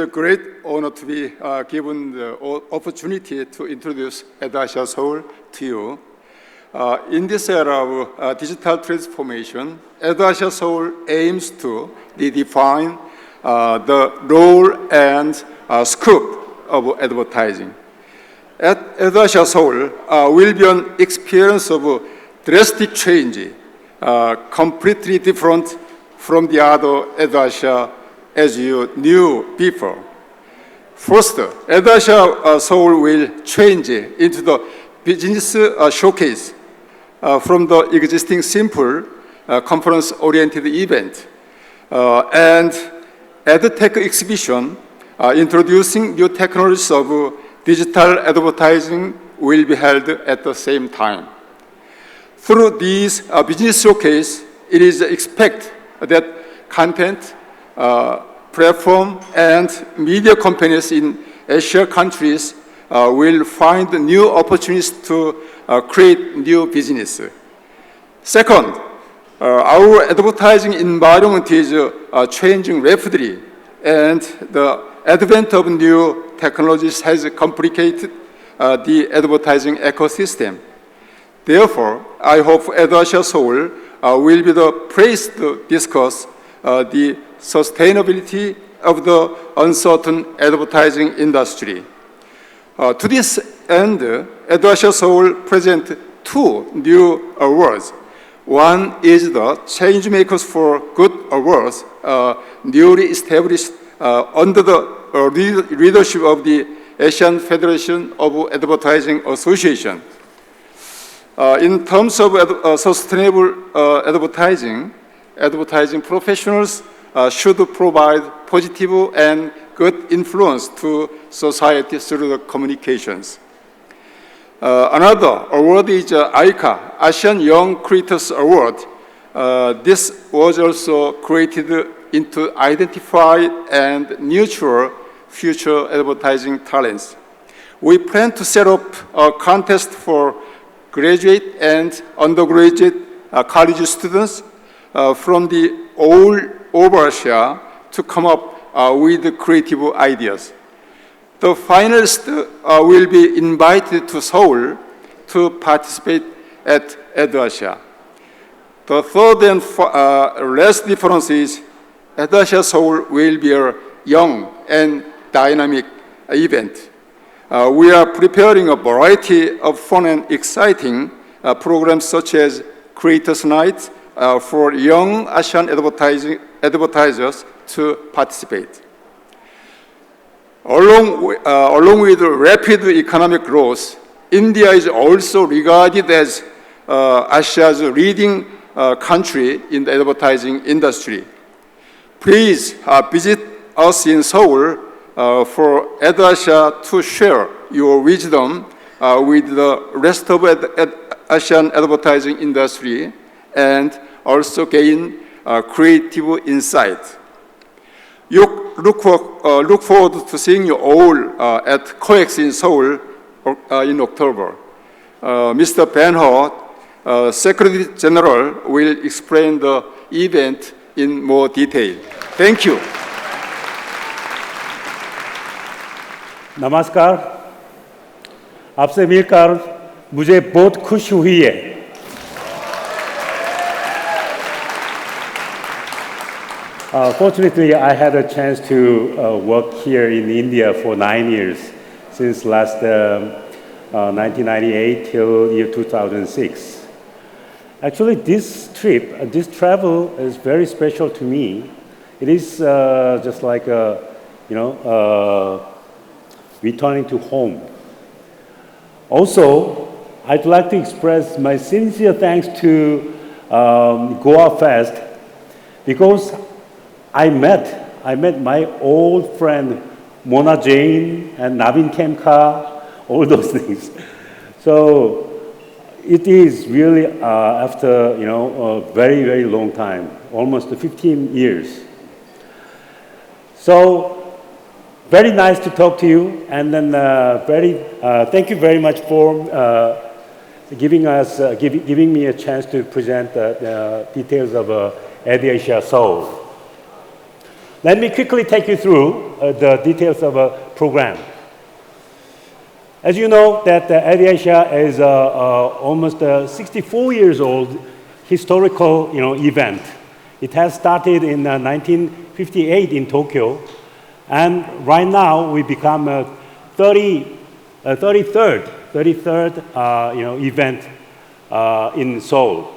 a great honor to be given the opportunity to introduce EdAsia Seoul to you. In this era of digital transformation, EdAsia Seoul aims to redefine the role and scope of advertising. At EdAsia Seoul will be an experience of drastic change, completely different from the other EdAsia as you knew before. First, EdAsia Seoul will change into the business showcase from the existing simple conference-oriented event and EdTech exhibition introducing new technologies of digital advertising will be held at the same time. Through these business showcase, it is expected that content, platform, and media companies in Asia countries will find new opportunities to create new business. Second, our advertising environment is changing rapidly, and the advent of new technologies has complicated the advertising ecosystem. Therefore, I hope EdAsia Seoul will be the place to discuss the sustainability of the uncertain advertising industry. To this end, EdAsia Seoul presents two new awards. One is the Changemakers for Good Awards, newly established under the leadership of the Asian Federation of Advertising Association. In terms of sustainable advertising professionals should provide positive and good influence to society through the communications. Another award is AICA, Asian Young Creators Award. This was also created to identify and nurture future advertising talents. We plan to set up a contest for graduate and undergraduate college students from the all over Asia to come up with creative ideas. The finalists will be invited to Seoul to participate at EdAsia. The third and last difference is EdAsia Seoul will be a young and dynamic event. We are preparing a variety of fun and exciting programs such as Creators Night for young Asian advertisers to participate. Along with rapid economic growth, India is also regarded as Asia's leading country in the advertising industry. Please visit us in Seoul for EdAsia to share your wisdom with the rest of the Asian advertising industry and also gain creative insight. Look forward to seeing you all at COEX in Seoul in October. Mr. Ben Ho, Secretary General, will explain the event in more detail. Thank you. नमस्कार, आपसे मिलकर मुझे बहुत खुश हुई है। Fortunately, I had a chance to work here in India for 9 years, since last 1998 till year 2006. Actually, this travel is very special to me. It is just like returning to home. Also, I'd like to express my sincere thanks to Goafest, because I met my old friend Mona Jane and Navin Kemka, all those things. So it is really after a very, very long time, almost 15 years. So very nice to talk to you, and then thank you very much for giving me a chance to present the details of EdAsia Seoul. Let me quickly take you through the details of a program. As you know, that AdAsia is almost 64 years old historical event. It has started in 1958 in Tokyo, and right now we become a 33rd event in Seoul.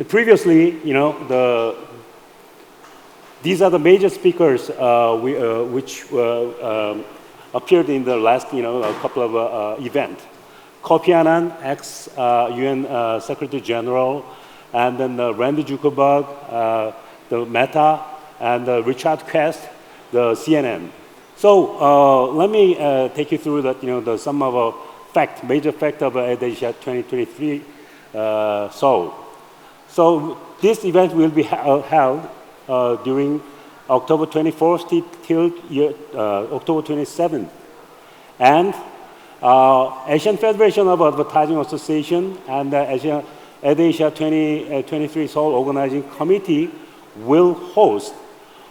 Previously, these are the major speakers which appeared in the last a couple of events. Kofi Annan, ex-UN Secretary General, and then Randy Zuckerberg, the Meta, and Richard Quest, the CNN. So let me take you through that, some of the major fact of AdAsia 2023 Seoul. So this event will be held during October 24th till October 27th. And Asian Federation of Advertising Association and AdAsia 2023 Seoul Organizing Committee will host.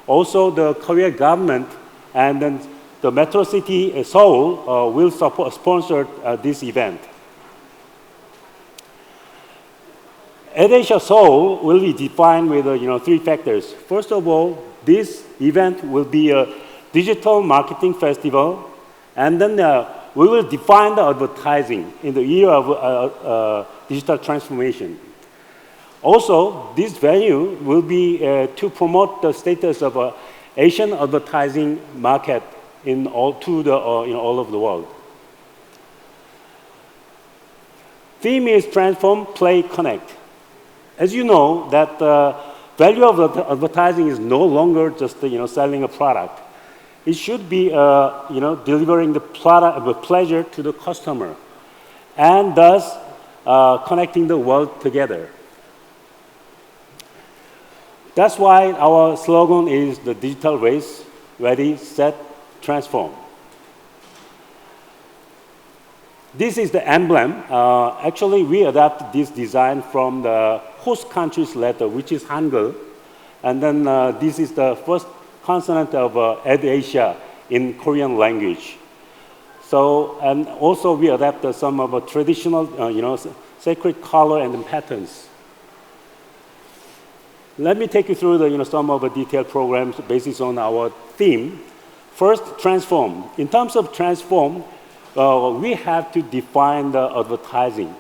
Also, the Korea government and then the Metro City Seoul will sponsor this event. AdAsia Seoul will be defined with three factors. First of all, this event will be a digital marketing festival, and then we will define the advertising in the era of digital transformation. Also, this venue will be to promote the status of Asian advertising market in all over the world. Theme is transform, play, connect. As you know, that the value of advertising is no longer just selling a product. It should be delivering the pleasure to the customer, and thus connecting the world together. That's why our slogan is the digital race: ready, set, transform. This is the emblem. Actually, we adapted this design from the host country's letter, which is Hangul. And then this is the first consonant of AdAsia in Korean language. So, and also we adapted some of the traditional, sacred color and patterns. Let me take you through some of the detailed programs based on our theme. First, transform. In terms of transform, we have to define the advertising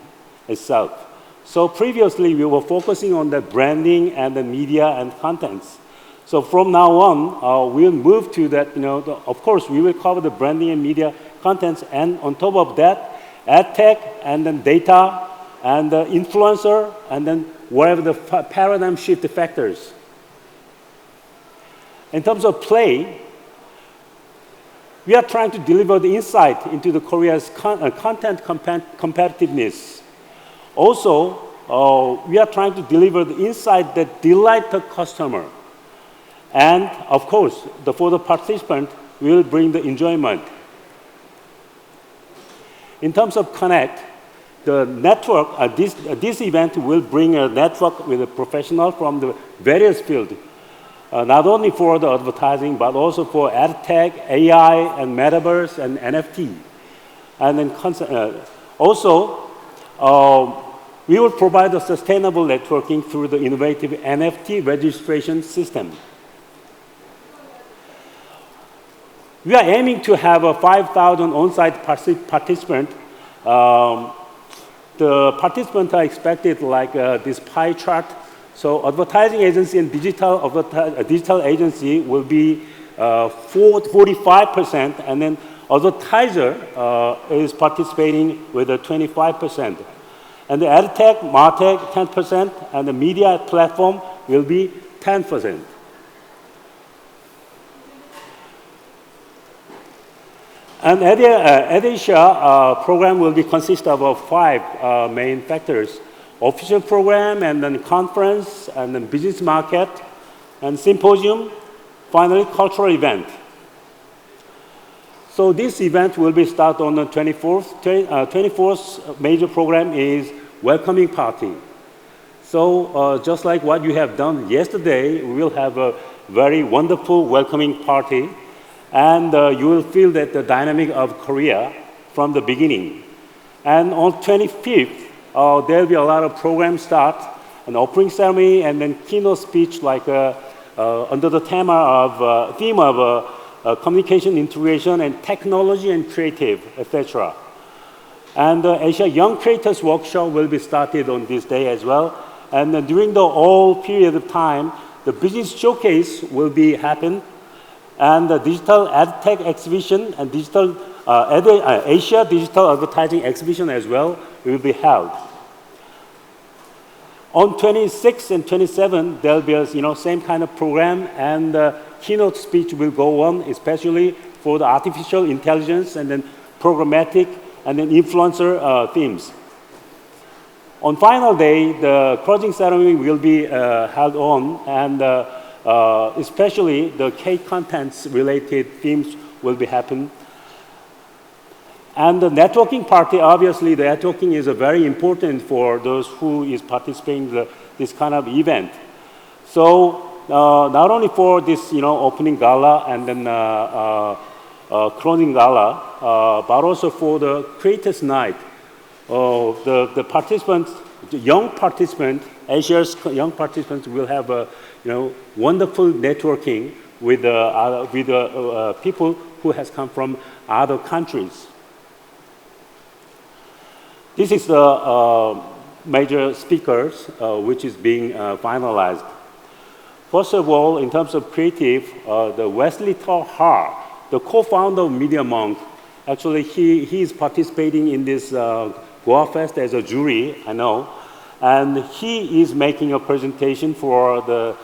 itself. So previously, we were focusing on the branding and the media and contents. So from now on, we'll move to that, of course, we will cover the branding and media contents, and on top of that, ad tech, and then data, and the influencer, and then whatever the paradigm shift factors. In terms of play, we are trying to deliver the insight into the Korea's content competitiveness. Also, we are trying to deliver the insight that delight the customer. And of course, for the participant, we will bring the enjoyment. In terms of connect, the network, this event will bring a network with a professional from the various fields. Not only for the advertising, but also for ad tech, AI, and metaverse, and NFT. And then also, we will provide a sustainable networking through the innovative NFT registration system. We are aiming to have 5,000 on-site participants. The participants are expected like this pie chart. So advertising agency and digital agency will be 45%, and then advertiser is participating with 25%. And the ad tech, martech, 10%, and the media platform will be 10%. And AdAsia program will consist of 5 main factors: official program, and then conference, and then business market, and symposium, finally cultural event. So this event will be start on the 24th. 24th major program is welcoming party. So just like what you have done yesterday, we will have a very wonderful welcoming party, and you will feel that the dynamic of Korea from the beginning. And on 25th, there will be a lot of programs start, an opening ceremony, and then keynote speech like under the theme of communication integration and technology and creative, etc. And the Asia Young Creators Workshop will be started on this day as well. And during the whole period of time, the business showcase will be happen, and the digital EdTech exhibition and digital Asia digital advertising exhibition as well will be held. On 26 and 27, there'll be a same kind of program, and keynote speech will go on, especially for the artificial intelligence and then programmatic and then influencer themes. On final day, the closing ceremony will be held on, and especially the K contents related themes will be happen. And the networking party, obviously, the networking is very important for those who is participating in this kind of event. So not only for this, opening gala and then closing gala, but also for the Creators Night. The participants, the young participants, Asia's young participants will have a, wonderful networking with people who has come from other countries. This is the major speakers which is being finalized. First of all, in terms of creative, the Wesley Ha, the co-founder of Media Monk, actually he is participating in this Goafest as a jury, I know, and he is making a presentation for the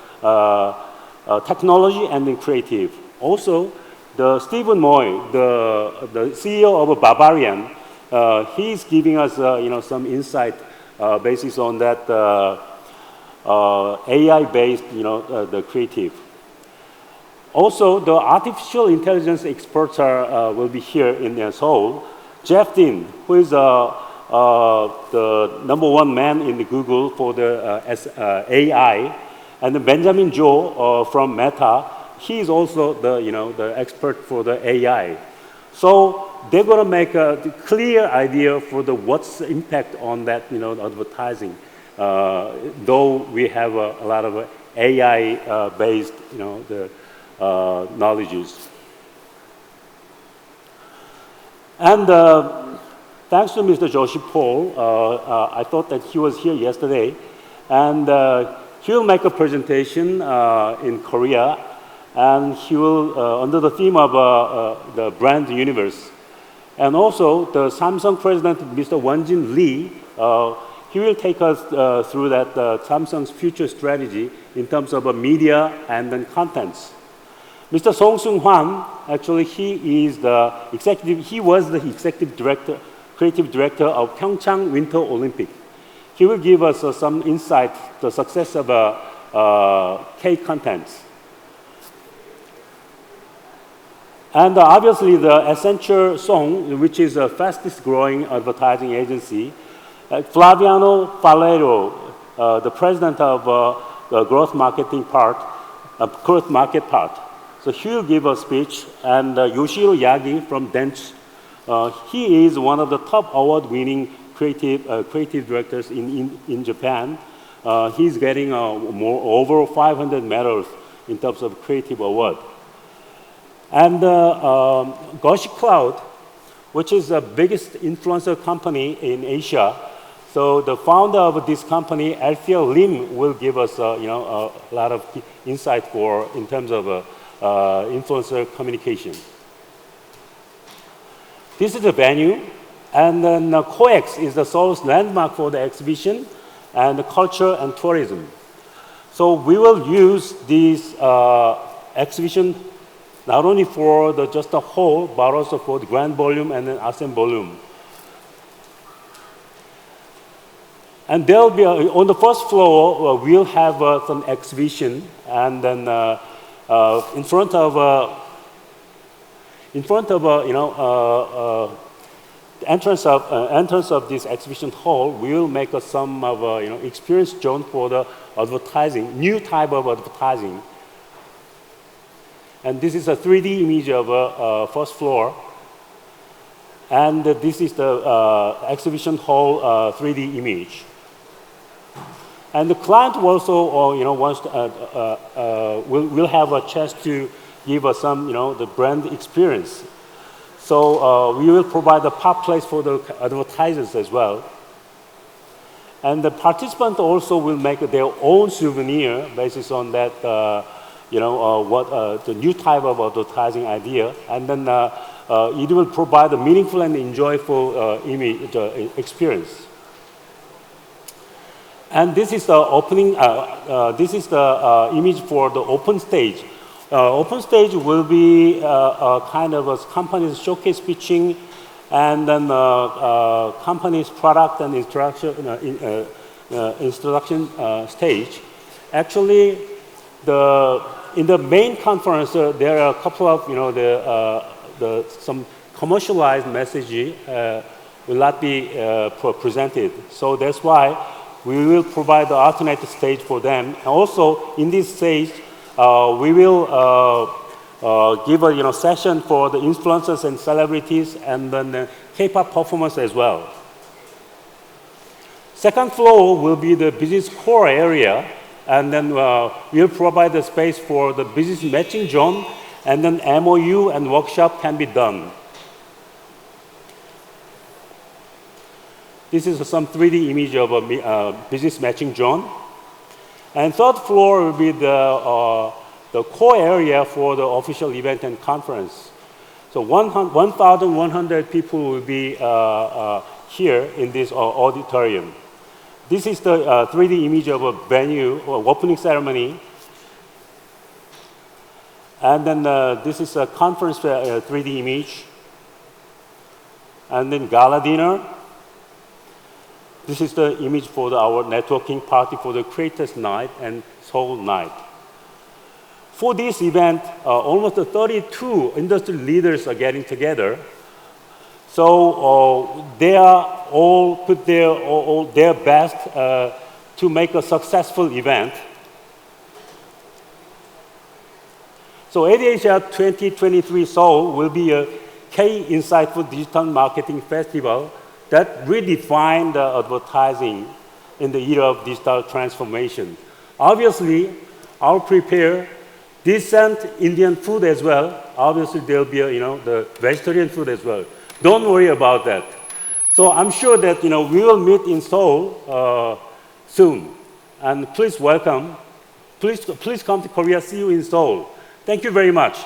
technology and the creative. Also, the Stephen Moy, the CEO of Barbarian, he's giving us some insight basis on that AI-based the creative. Also, the artificial intelligence experts will be here in Seoul. Jeff Dean, who is the #1 man in the Google for the AI, and Benjamin Zhou from Meta. He is also the expert for the AI. So they're going to make a clear idea for the what's the impact on that advertising. Though we have a lot of AI based the knowledges. And thanks to Mr. Joshi Paul, I thought that he was here yesterday, and he will make a presentation in Korea, and he will under the theme of the brand universe. And also the Samsung president, Mr. Wonjin Lee, he will take us through that Samsung's future strategy in terms of media and then contents. Mr. Song Seung Hwan, actually he was the executive director, creative director of Pyeongchang Winter Olympic. He will give us some insight the success of K contents. And obviously the Accenture Song, which is the fastest growing advertising agency, Flaviano Falero, the president of the growth market part. So he will give a speech, and Yoshiro Yagi from Dentsu, he is one of the top award-winning creative directors in Japan. He's getting over 500 medals in terms of creative award. And Goshi Cloud, which is the biggest influencer company in Asia. So the founder of this company, Althea Lim, will give us a lot of insight in terms of influencer communication. This is the venue, and then COEX is the Seoul's landmark for the exhibition and the culture and tourism. So we will use this exhibition not only for just the hall, but also for the grand volume and then Ascent volume. And there'll be on the first floor, we'll have some exhibition, and then in front of entrance of this exhibition hall will make some of experience zone for the advertising, new type of advertising. And this is a 3D image of first floor. And this is the exhibition hall 3D image. And the client also, wants to, will have a chance to give us some, the brand experience. So we will provide the pop place for the advertisers as well. And the participants also will make their own souvenir based on that, the new type of advertising idea. And then it will provide a meaningful and enjoyable experience. And this is the opening. This is the image for the open stage. Open stage will be a kind of a company's showcase pitching, and then company's product and introduction stage. Actually, in the main conference, there are a couple of some commercialized messages will not be presented. So that's why we will provide the alternate stage for them. And also, in this stage, we will give a session for the influencers and celebrities, and then the K-pop performance as well. Second floor will be the business core area, and then we'll provide the space for the business matching zone, and then MOU and workshop can be done. This is some 3D image of a business matching zone. And third floor will be the core area for the official event and conference. So 1,100 people will be here in this auditorium. This is the 3D image of a venue or opening ceremony. And then this is a conference 3D image. And then gala dinner. This is the image for our networking party for the Creators Night and Seoul Night. For this event, almost 32 industry leaders are getting together. So they are all put their best to make a successful event. So ADAsia 2023 Seoul will be a K-Insightful Digital Marketing Festival that redefine the advertising in the era of digital transformation. Obviously, I'll prepare decent Indian food as well. Obviously, there'll be the vegetarian food as well. Don't worry about that. So I'm sure that we will meet in Seoul soon. And please welcome. Please come to Korea. See you in Seoul. Thank you very much.